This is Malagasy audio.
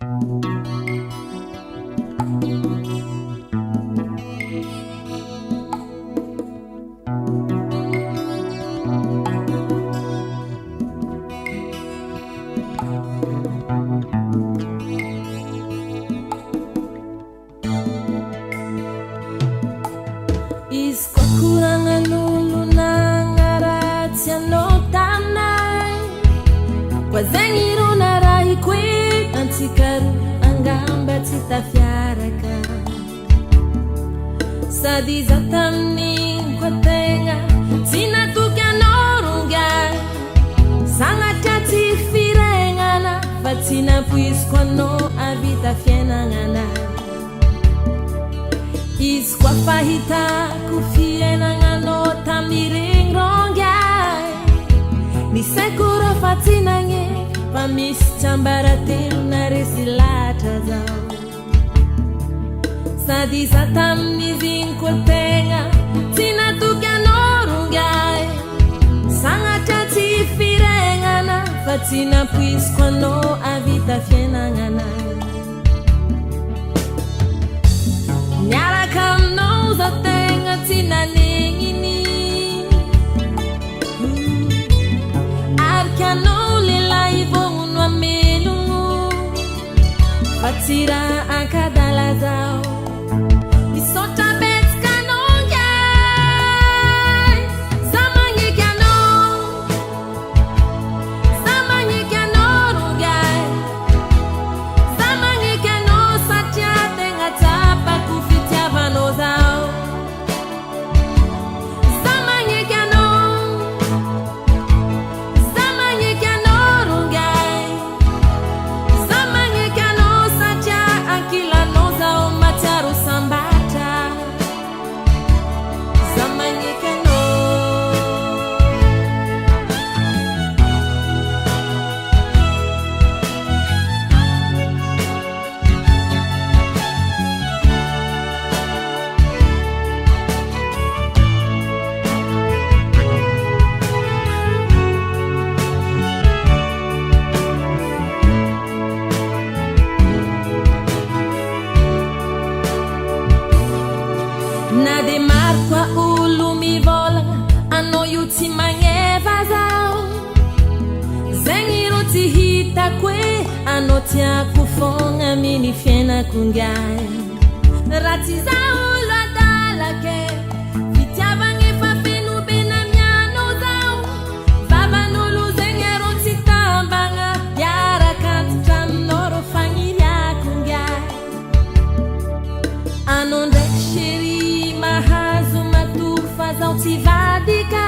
Izy koa koragnan'olo nagnaratsy anao taminay, koa zegny ro narahiko hoe antsika roa angamba tsy tafiaraka. Sady za tamin'igny koa tegna tsy natoky anao rongahy, sagnatria tsy firegnana fa tsy nampoiziko anao avita fiainagnanahy. Izy koa fahitako fiainagnanao tamin'iregny rongahy, nisaiko rô fa tsy nagneky fa misy tsiambaratelo na resy latra zao. Sady za tamin'izy igny koa tegna tsy natoky anao rongahy, sagnatria tsy firegnana fa tsy nampoiziko anao avita fiainagnanahy. Niaraka aminao za tegna tsy nanegniny, ariky anao lehilahy vogno amelogno, fa tsy raha ankadala zao. Misaotra betsaka anao ngiahy, za magneky anao, za magneky anao rongahy, za magneky anao satria tegna tsapako fitiavanao zao. Za magneky anao, za magneky anao rongahy, za magneky anao satria ankilanao zao matsiaro sambatra. Za magneky anao. Na de maro koa olo mivolagna anao io tsy magneva zao, zegny ro tsy hitako hoe anao tiako fogna miny fiainako ngiahy. Raha tsy za olo adalake fitiavagna efa feno be namianao zao, vavan'olo zegny arô tsy tambagna hiaraka antitra aminao rô fagniriako ngiahy. Anao ndraiky chéri mahazo matoky fa zaho tsy vadika,